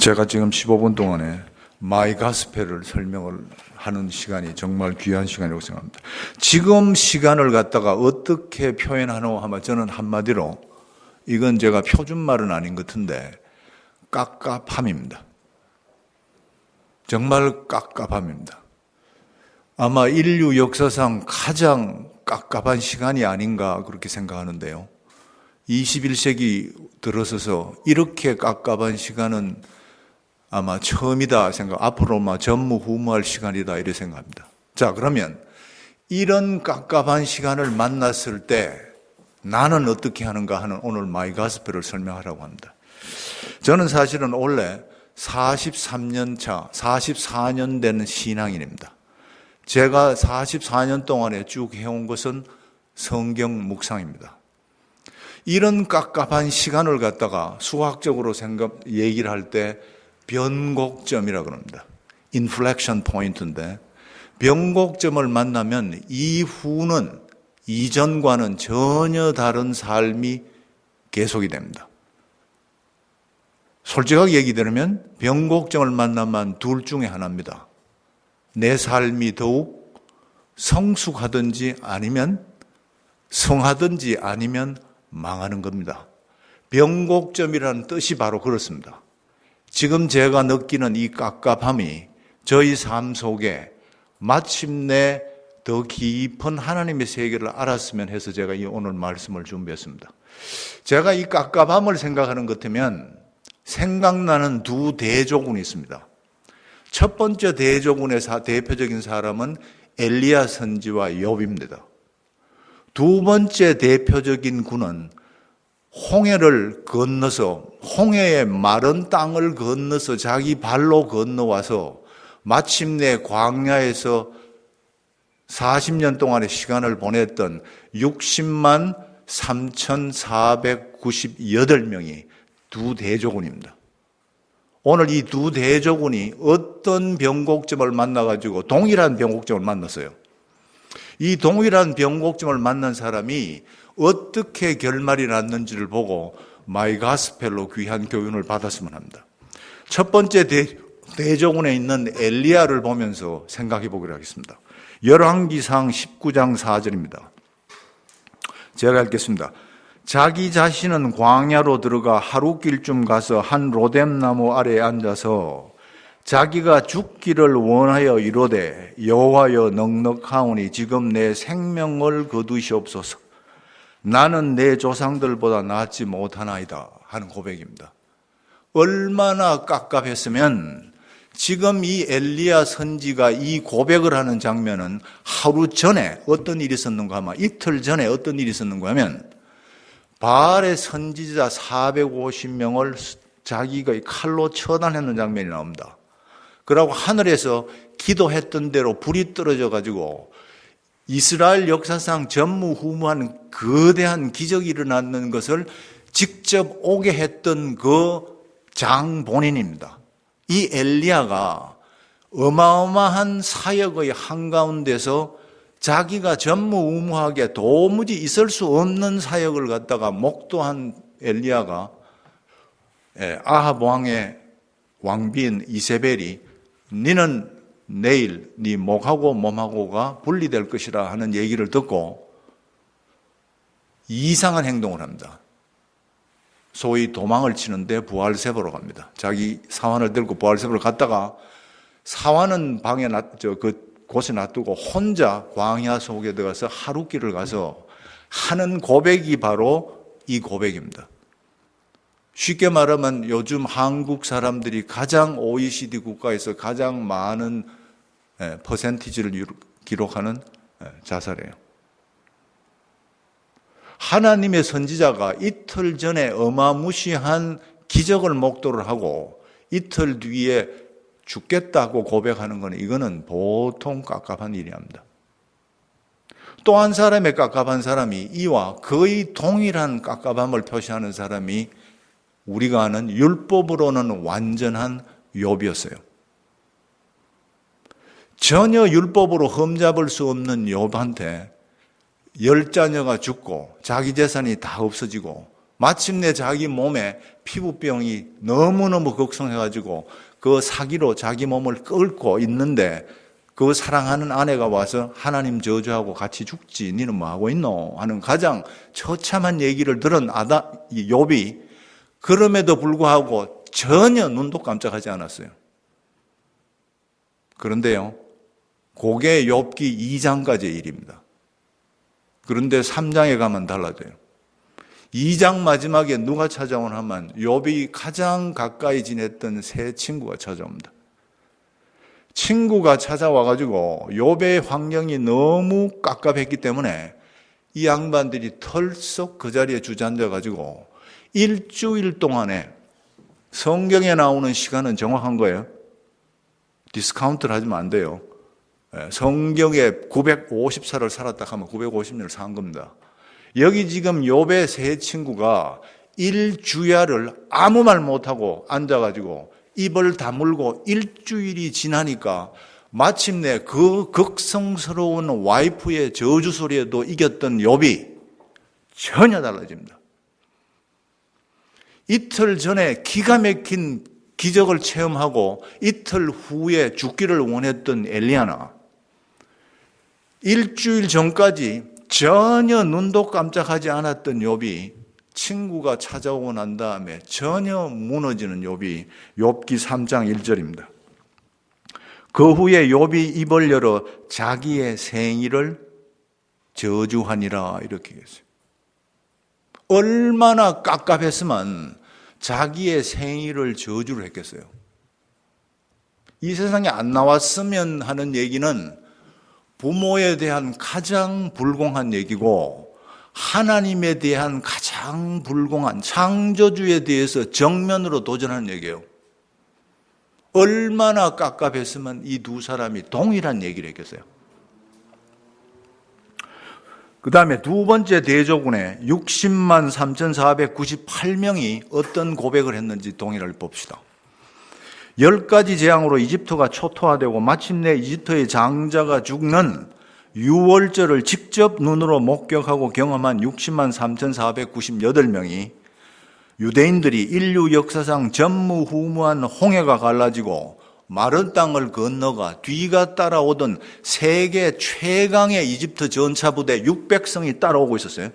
제가 지금 15분 동안에 마이 가스펠을 설명을 하는 시간이 정말 귀한 시간이라고 생각합니다. 지금 시간을 갖다가 어떻게 표현하노 하면 저는 한마디로 이건 제가 표준말은 아닌 것 같은데 깝깝함입니다. 정말 깝깝함입니다. 아마 인류 역사상 가장 깝깝한 시간이 아닌가 그렇게 생각하는데요. 21세기 들어서서 이렇게 깝깝한 시간은 아마 처음이다 생각, 앞으로 전무후무할 시간이다 이렇게 생각합니다. 자, 그러면 이런 깝깝한 시간을 만났을 때 나는 어떻게 하는가 하는 오늘 마이 가스펠을 설명하려고 합니다. 저는 사실은 원래 43년 차, 44년 되는 신앙인입니다. 제가 44년 동안에 쭉 해온 것은 성경 묵상입니다. 이런 깝깝한 시간을 갖다가 수학적으로 얘기를 할 때 변곡점이라고 합니다. 인플렉션 포인트인데 변곡점을 만나면 이후는 이전과는 전혀 다른 삶이 계속이 됩니다. 솔직하게 얘기 드리면 변곡점을 만나면 둘 중에 하나입니다. 내 삶이 더욱 성숙하든지 아니면 성하든지 아니면 망하는 겁니다. 변곡점이라는 뜻이 바로 그렇습니다. 지금 제가 느끼는 이 깝깝함이 저희 삶 속에 마침내 더 깊은 하나님의 세계를 알았으면 해서 제가 이 오늘 말씀을 준비했습니다. 제가 이 깝깝함을 생각하는 것 같으면 생각나는 두 대조군이 있습니다. 첫 번째 대조군의 대표적인 사람은 엘리야 선지와 욥입니다. 두 번째 대표적인 군은 홍해를 건너서 홍해의 마른 땅을 건너서 자기 발로 건너와서 마침내 광야에서 40년 동안의 시간을 보냈던 60만 3,498명이 두 대조군입니다. 오늘 이 두 대조군이 어떤 변곡점을 만나가지고 동일한 변곡점을 만났어요. 이 동일한 변곡점을 만난 사람이 어떻게 결말이 났는지를 보고 마이 가스펠로 귀한 교훈을 받았으면 합니다. 첫 번째 대조군에 있는 엘리야를 보면서 생각해 보기로 하겠습니다. 열왕기상 19장 4절입니다. 제가 읽겠습니다. 자기 자신은 광야로 들어가 하루길쯤 가서 한 로뎀나무 아래에 앉아서 자기가 죽기를 원하여 이르되 여호와여 넉넉하오니 지금 내 생명을 거두시옵소서. 나는 내 조상들보다 낫지 못하나이다 하는 고백입니다. 얼마나 깝깝했으면 지금 이 엘리야 선지가 이 고백을 하는 장면은 하루 전에 어떤 일이 있었는가 하면 이틀 전에 어떤 일이 있었는가 하면 바알의 선지자 450명을 자기가 칼로 처단하는 장면이 나옵니다. 그러고 하늘에서 기도했던 대로 불이 떨어져 가지고 이스라엘 역사상 전무후무한 거대한 기적이 일어났는 것을 직접 오게 했던 그 장본인입니다. 이 엘리야가 어마어마한 사역의 한가운데서 자기가 전무후무하게 도무지 있을 수 없는 사역을 갖다가 목도한 엘리야가 아합 왕의 왕비인 이세벨이 너는 내일 네 목하고 몸하고가 분리될 것이라 하는 얘기를 듣고 이상한 행동을 합니다. 소위 도망을 치는데 부알세바로 갑니다. 자기 사환을 들고 부알세바로 갔다가 사환은 방에 곳에 놔두고 혼자 광야 속에 들어가서 하루길을 가서 하는 고백이 바로 이 고백입니다. 쉽게 말하면 요즘 한국 사람들이 가장 OECD 국가에서 가장 많은 퍼센티지를 기록하는 자살이에요. 하나님의 선지자가 이틀 전에 어마무시한 기적을 목도를 하고 이틀 뒤에 죽겠다고 고백하는 것은 이거는 보통 깝깝한 일이 아닙니다. 또 한 사람의 깝깝한 사람이 이와 거의 동일한 깝깝함을 표시하는 사람이 우리가 아는 율법으로는 완전한 욥이었어요. 전혀 율법으로 흠잡을 수 없는 욥한테 10자녀가 죽고 자기 재산이 다 없어지고 마침내 자기 몸에 피부병이 너무너무 극성해가지고 그 사기로 자기 몸을 끓고 있는데 그 사랑하는 아내가 와서 하나님 저주하고 같이 죽지 니는 뭐하고 있노 하는 가장 처참한 얘기를 들은 욥이 그럼에도 불구하고 전혀 눈도 깜짝하지 않았어요. 그런데요, 그게 욥기 2장까지의 일입니다. 그런데 3장에 가면 달라져요. 2장 마지막에 누가 찾아오나 하면 욥이 가장 가까이 지냈던 세 친구가 찾아옵니다. 친구가 찾아와가지고 욥의 환경이 너무 깝깝했기 때문에 이 양반들이 털썩 그 자리에 주저앉아가지고 일주일 동안에 성경에 나오는 시간은 정확한 거예요. 디스카운트를 하시면 안 돼요. 성경에 950살을 살았다 하면 950년을 산 겁니다. 여기 지금 욥의 세 친구가 일주야를 아무 말 못하고 앉아가지고 입을 다물고 일주일이 지나니까 마침내 그 극성스러운 와이프의 저주 소리에도 이겼던 욥이 전혀 달라집니다. 이틀 전에 기가 막힌 기적을 체험하고 이틀 후에 죽기를 원했던 엘리야나, 일주일 전까지 전혀 눈도 깜짝하지 않았던 욥이 친구가 찾아오고 난 다음에 전혀 무너지는 욥이 욥기 3장 1절입니다. 그 후에 욥이 입을 열어 자기의 생일을 저주하니라 이렇게 했어요. 얼마나 깝깝했으면 자기의 생일을 저주를 했겠어요. 이 세상에 안 나왔으면 하는 얘기는 부모에 대한 가장 불공한 얘기고 하나님에 대한 가장 불공한 창조주에 대해서 정면으로 도전하는 얘기예요. 얼마나 깝깝했으면 이 두 사람이 동일한 얘기를 했겠어요. 그 다음에 두 번째 대조군에 60만 3,498명이 어떤 고백을 했는지 동일을 봅시다. 10가지 재앙으로 이집트가 초토화되고 마침내 이집트의 장자가 죽는 유월절을 직접 눈으로 목격하고 경험한 60만 3,498명이 유대인들이 인류 역사상 전무후무한 홍해가 갈라지고 마른 땅을 건너가 뒤가 따라오던 세계 최강의 이집트 전차부대 600성이 따라오고 있었어요.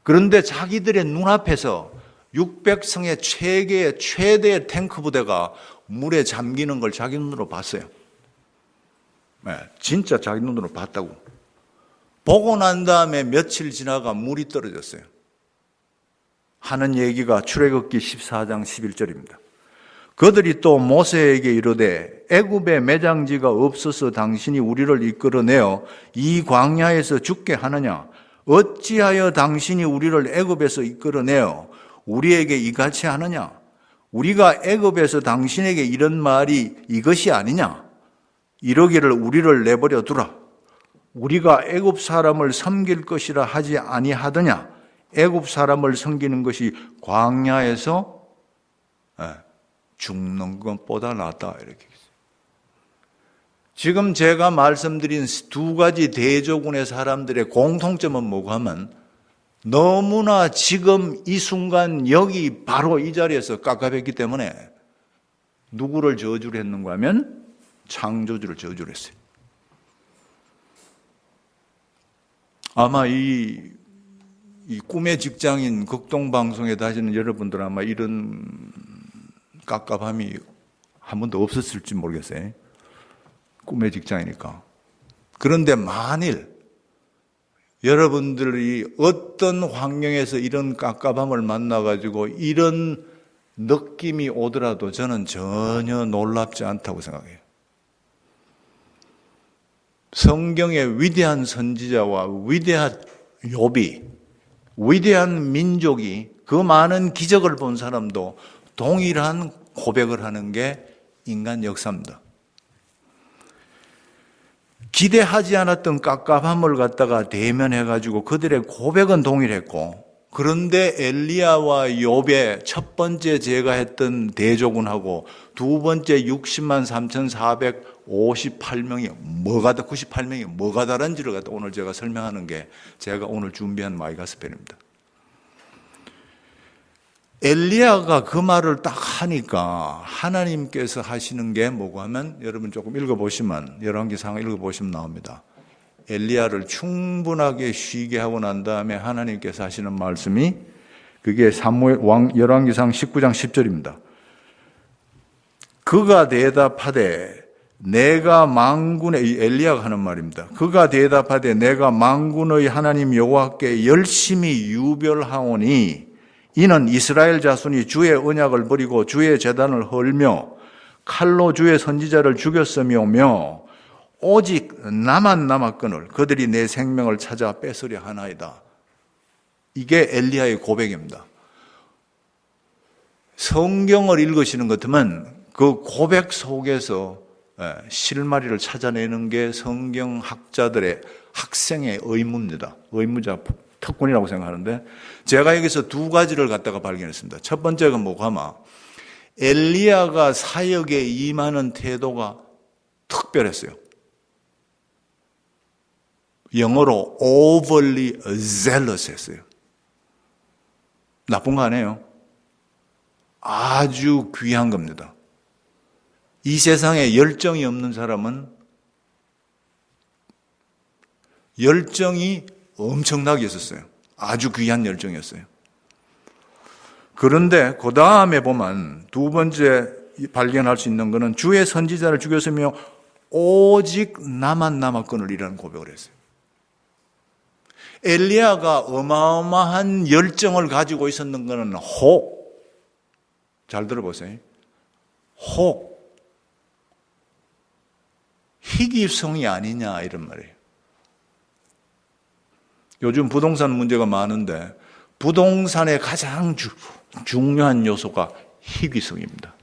그런데 자기들의 눈앞에서 600성의 최대의 탱크 부대가 물에 잠기는 걸 자기 눈으로 봤어요. 네, 진짜 자기 눈으로 봤다고. 보고 난 다음에 며칠 지나가 물이 떨어졌어요. 하는 얘기가 출애굽기 14장 11절입니다. 그들이 또 모세에게 이르되 애굽에 매장지가 없어서 당신이 우리를 이끌어내어 이 광야에서 죽게 하느냐? 어찌하여 당신이 우리를 애굽에서 이끌어내어 우리에게 이같이 하느냐? 우리가 애굽에서 당신에게 이런 말이 이것이 아니냐? 이러기를 우리를 내버려 두라. 우리가 애굽 사람을 섬길 것이라 하지 아니하더냐? 애굽 사람을 섬기는 것이 광야에서 죽는 것보다 낫다 이렇게 했어요. 지금 제가 말씀드린 두 가지 대조군의 사람들의 공통점은 뭐고 하면 너무나 지금 이 순간 여기 바로 이 자리에서 깝깝했기 때문에 누구를 저주를 했는가 하면 창조주를 저주를 했어요. 아마 이 꿈의 직장인 극동방송에 다시는 여러분들 아마 이런 깝깝함이 한 번도 없었을지 모르겠어요. 꿈의 직장이니까. 그런데 만일 여러분들이 어떤 환경에서 이런 깝깝함을 만나가지고 이런 느낌이 오더라도 저는 전혀 놀랍지 않다고 생각해요. 성경의 위대한 선지자와 위대한 욥이, 위대한 민족이 그 많은 기적을 본 사람도 동일한 고백을 하는 게 인간 역사입니다. 기대하지 않았던 깝깝함을 갖다가 대면해가지고 그들의 고백은 동일했고, 그런데 엘리야와 욥의 첫 번째 제가 했던 대조군하고 두 번째 60만 3,458명이 98명이 뭐가 다른지를 갖다 오늘 제가 설명하는 게 제가 오늘 준비한 마이가스펠입니다. 엘리야가 그 말을 딱 하니까 하나님께서 하시는 게 뭐고 하면 여러분 조금 읽어보시면 열왕기상 읽어보시면 나옵니다. 엘리야를 충분하게 쉬게 하고 난 다음에 하나님께서 하시는 말씀이 그게 열왕기상 19장 10절입니다. 그가 대답하되 내가 만군의 엘리야가 하는 말입니다. 그가 대답하되 내가 만군의 하나님 여호와께 열심히 유별하오니 이는 이스라엘 자손이 주의 언약을 버리고 주의 제단을 헐며 칼로 주의 선지자를 죽였으며 오직 나만 남았거늘 그들이 내 생명을 찾아 뺏으려 하나이다. 이게 엘리야의 고백입니다. 성경을 읽으시는 것 같으면 그 고백 속에서 실마리를 찾아내는 게 성경학자들의 학생의 의무입니다. 의무자 특권이라고 생각하는데 제가 여기서 두 가지를 갖다가 발견했습니다. 첫 번째가 뭐고 하면 엘리야가 사역에 임하는 태도가 특별했어요. 영어로 overly zealous 했어요. 나쁜 거 아니에요. 아주 귀한 겁니다. 이 세상에 열정이 없는 사람은 열정이 엄청나게 있었어요. 아주 귀한 열정이었어요. 그런데 그 다음에 보면 두 번째 발견할 수 있는 것은 주의 선지자를 죽였으며 오직 나만 남았거늘이라는 고백을 했어요. 엘리야가 어마어마한 열정을 가지고 있었는 것은 잘 들어보세요. 희귀성이 아니냐 이런 말이에요. 요즘 부동산 문제가 많은데 부동산의 가장 중요한 요소가 희귀성입니다.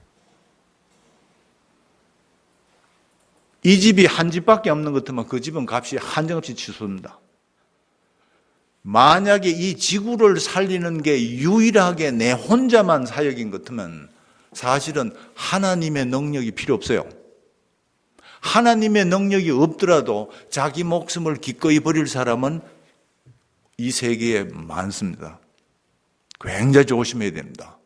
이 집이 한 집밖에 없는 것 같으면 그 집은 값이 한정없이 치솟습니다. 만약에 이 지구를 살리는 게 유일하게 내 혼자만 사역인 것 같으면 사실은 하나님의 능력이 필요 없어요. 하나님의 능력이 없더라도 자기 목숨을 기꺼이 버릴 사람은 이 세계에 많습니다. 굉장히 조심해야 됩니다.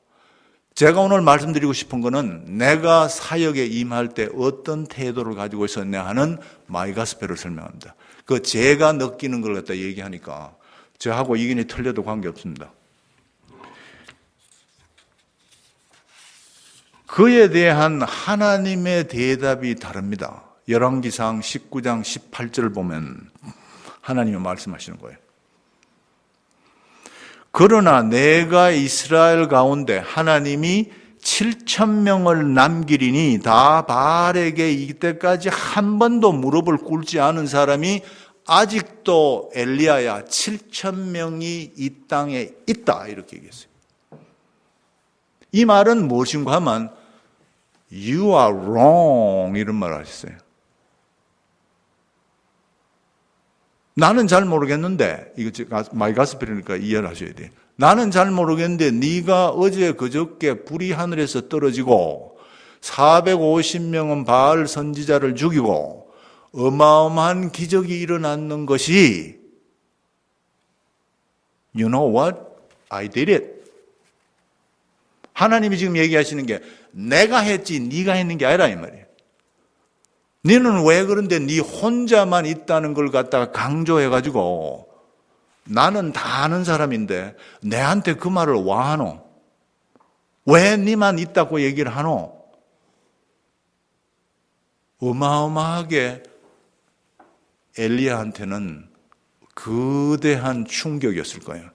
제가 오늘 말씀드리고 싶은 것은 내가 사역에 임할 때 어떤 태도를 가지고 있었냐 하는 마이가스펠을 설명합니다. 그 제가 느끼는 걸 갖다 얘기하니까 저하고 이견이 틀려도 관계없습니다. 그에 대한 하나님의 대답이 다릅니다. 열왕기상 19장 18절을 보면 하나님이 말씀하시는 거예요. 그러나 내가 이스라엘 가운데 하나님이 7,000명을 남기리니 다 바알에게 이때까지 한 번도 무릎을 꿇지 않은 사람이 아직도 엘리야야 7,000명이 이 땅에 있다 이렇게 얘기했어요. 이 말은 무엇인가 하면 You are wrong 이런 말을 하셨어요. 나는 잘 모르겠는데 이거 마이가스펠이니까 이해를 하셔야 돼요. 나는 잘 모르겠는데 네가 어제 그저께 불이 하늘에서 떨어지고 450명은 바알 선지자를 죽이고 어마어마한 기적이 일어났는 것이 You know what? I did it. 하나님이 지금 얘기하시는 게 내가 했지 네가 했는 게 아니라 이 말이에요. 너는 왜 그런데 네 혼자만 있다는 걸 갖다가 강조해가지고 나는 다 아는 사람인데 내한테 그 말을 왜 하노? 왜 네만 있다고 얘기를 하노? 어마어마하게 엘리야한테는 거대한 충격이었을 거예요.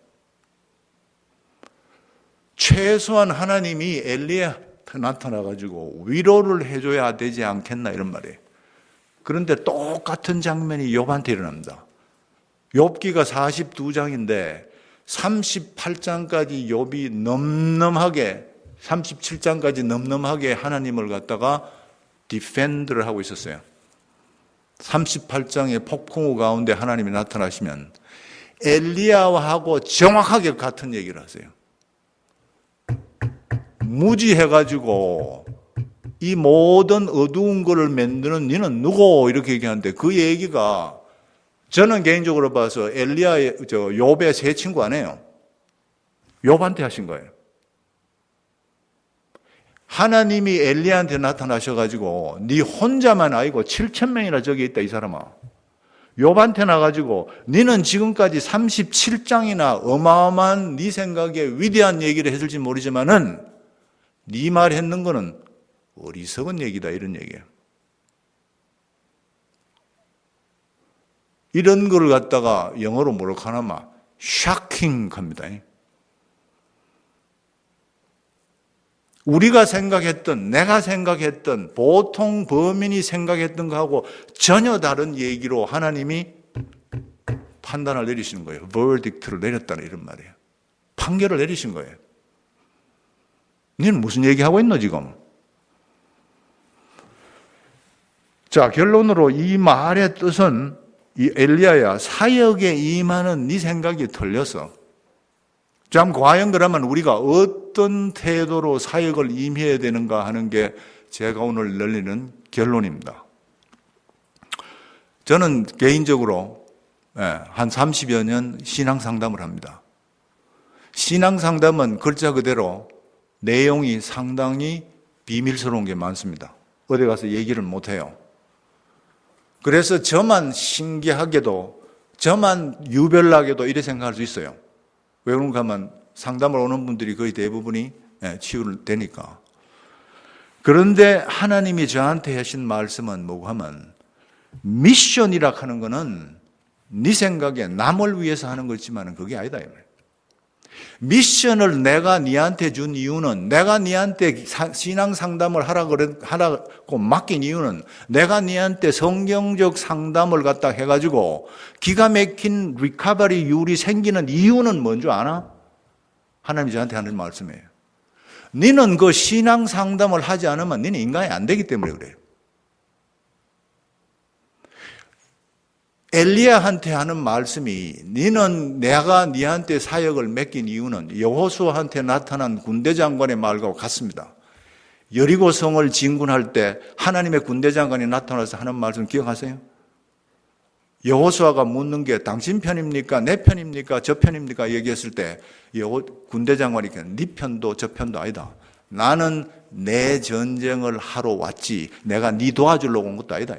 최소한 하나님이 엘리야한테 나타나가지고 위로를 해줘야 되지 않겠나 이런 말이에요. 그런데 똑같은 장면이 욥한테 일어납니다. 욥기가 42장인데 38장까지 욥이 넘넘하게 37장까지 넘넘하게 하나님을 갖다가 디펜드를 하고 있었어요. 38장의 폭풍우 가운데 하나님이 나타나시면 엘리야하고 정확하게 같은 얘기를 하세요. 무지해가지고 이 모든 어두운 것을 만드는 너는 누구? 이렇게 얘기하는데 그 얘기가 저는 개인적으로 봐서 욥의 세 친구 아니에요. 욥한테 하신 거예요. 하나님이 엘리야한테 나타나셔가지고 네 혼자만 아니고 7,000명이나 저기 있다 이 사람아. 욥한테 나가지고 너는 지금까지 37장이나 어마어마한 네 생각에 위대한 얘기를 했을지 모르지만은 네 말 했는 거는 어리석은 얘기다 이런 얘기예요. 이런 걸 갖다가 영어로 뭐라고 하나마 shocking 합니다. 우리가 생각했던, 내가 생각했던, 보통 범인이 생각했던 거하고 전혀 다른 얘기로 하나님이 판단을 내리시는 거예요. verdict를 내렸다는 이런 말이에요. 판결을 내리신 거예요. 너는 무슨 얘기하고 있노 지금? 자, 결론으로 이 말의 뜻은 이 엘리야야 사역에 임하는 네 생각이 틀렸어. 참 과연 그러면 우리가 어떤 태도로 사역을 임해야 되는가 하는 게 제가 오늘 내리는 결론입니다. 저는 개인적으로 한 30여 년 신앙 상담을 합니다. 신앙 상담은 글자 그대로 내용이 상당히 비밀스러운 게 많습니다. 어디 가서 얘기를 못 해요. 그래서 저만 신기하게도, 저만 유별나게도 이렇게 생각할 수 있어요. 왜 그런가 하면 상담을 오는 분들이 거의 대부분이 치유되니까. 그런데 하나님이 저한테 하신 말씀은 뭐고 하면 미션이라 하는 거는 네 생각에 남을 위해서 하는 거지만 그게 아니다. 미션을 내가 네한테 준 이유는, 내가 네한테 신앙 상담을 하라고 맡긴 이유는, 내가 네한테 성경적 상담을 갖다 해가지고 기가 막힌 리커버리율이 생기는 이유는 뭔지 아나? 하나님이 저한테 하는 말씀이에요. 너는 그 신앙 상담을 하지 않으면 너는 인간이 안 되기 때문에 그래요. 엘리야한테 하는 말씀이 너는 내가 네한테 사역을 맡긴 이유는 여호수아한테 나타난 군대 장관의 말과 같습니다. 여리고 성을 진군할 때 하나님의 군대 장관이 나타나서 하는 말씀 기억하세요? 여호수아가 묻는 게 당신 편입니까? 내 편입니까? 저 편입니까? 얘기했을 때 군대 장관이 네 편도 저 편도 아니다. 나는 내 전쟁을 하러 왔지 내가 네 도와주려고 온 것도 아니다.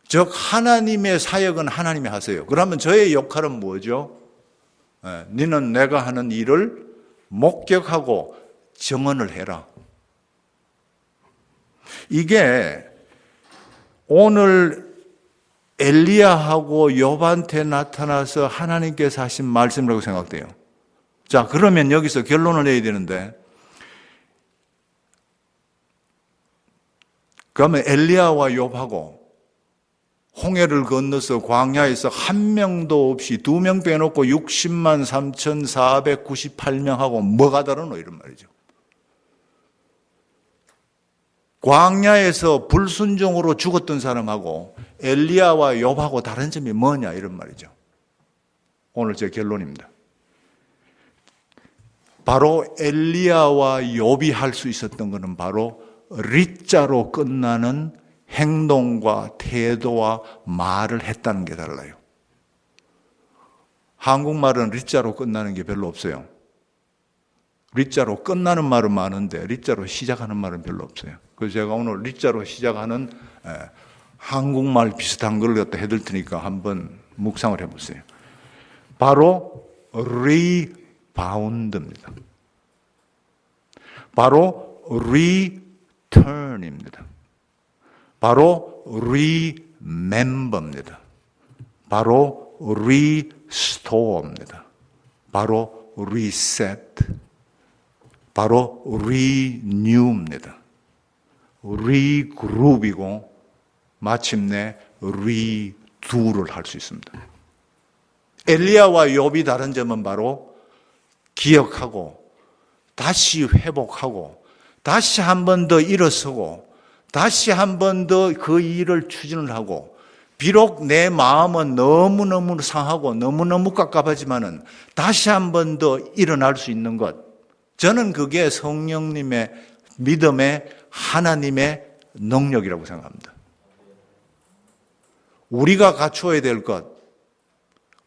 즉 하나님의 사역은 하나님이 하세요. 그러면 저의 역할은 뭐죠? 너는 내가 하는 일을 목격하고 증언을 해라. 이게 오늘 엘리야하고 욥한테 나타나서 하나님께서 하신 말씀이라고 생각돼요. 자, 그러면 여기서 결론을 내야 되는데, 그러면 엘리야와 욥하고 홍해를 건너서 광야에서 한 명도 없이 2명 빼놓고 60만 3,498명하고 뭐가 다르노 이런 말이죠. 광야에서 불순종으로 죽었던 사람하고 엘리야와 욥하고 다른 점이 뭐냐 이런 말이죠. 오늘 제 결론입니다. 바로 엘리야와 욥이 할 수 있었던 것은 바로 리자로 끝나는 행동과 태도와 말을 했다는 게 달라요. 한국말은 리자로 끝나는 게 별로 없어요. 리자로 끝나는 말은 많은데 리자로 시작하는 말은 별로 없어요. 그래서 제가 오늘 리자로 시작하는 한국말 비슷한 걸 갖다 해드릴 테니까 한번 묵상을 해보세요. 바로 리바운드입니다. 바로 리턴입니다. 바로 remember입니다. 바로 restore입니다. 바로 reset, 바로 renew입니다. regroup이고 마침내 redo를 할 수 있습니다. 엘리야와 욥이 다른 점은 바로 기억하고 다시 회복하고 다시 한 번 더 일어서고 다시 한 번 더 그 일을 추진을 하고 비록 내 마음은 너무너무 상하고 너무너무 깝깝하지만은 다시 한 번 더 일어날 수 있는 것. 저는 그게 성령님의 믿음의 하나님의 능력이라고 생각합니다. 우리가 갖추어야 될 것,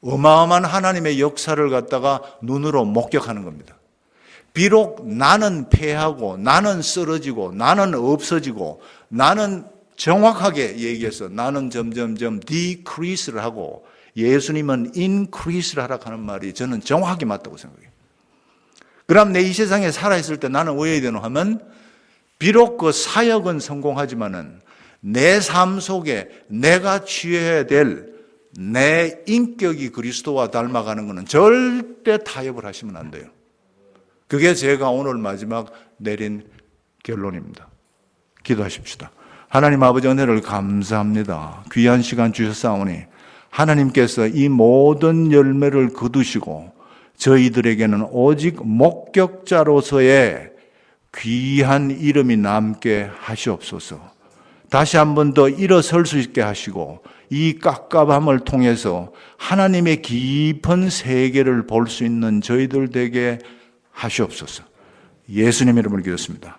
어마어마한 하나님의 역사를 갖다가 눈으로 목격하는 겁니다. 비록 나는 패하고 나는 쓰러지고 나는 없어지고 나는 정확하게 얘기해서 나는 점점점 decrease를 하고 예수님은 increase를 하라고 하는 말이 저는 정확하게 맞다고 생각해요. 그럼 내 이 세상에 살아있을 때 나는 왜 해야 되노 하면 비록 그 사역은 성공하지만은 내 삶 속에 내가 취해야 될 내 인격이 그리스도와 닮아가는 것은 절대 타협을 하시면 안 돼요. 그게 제가 오늘 마지막 내린 결론입니다. 기도하십시다. 하나님 아버지 은혜를 감사합니다. 귀한 시간 주셨사오니 하나님께서 이 모든 열매를 거두시고 저희들에게는 오직 목격자로서의 귀한 이름이 남게 하시옵소서. 다시 한 번 더 일어설 수 있게 하시고 이 깝깝함을 통해서 하나님의 깊은 세계를 볼 수 있는 저희들 되게 하시옵소서. 예수님 이름으로 기도했습니다.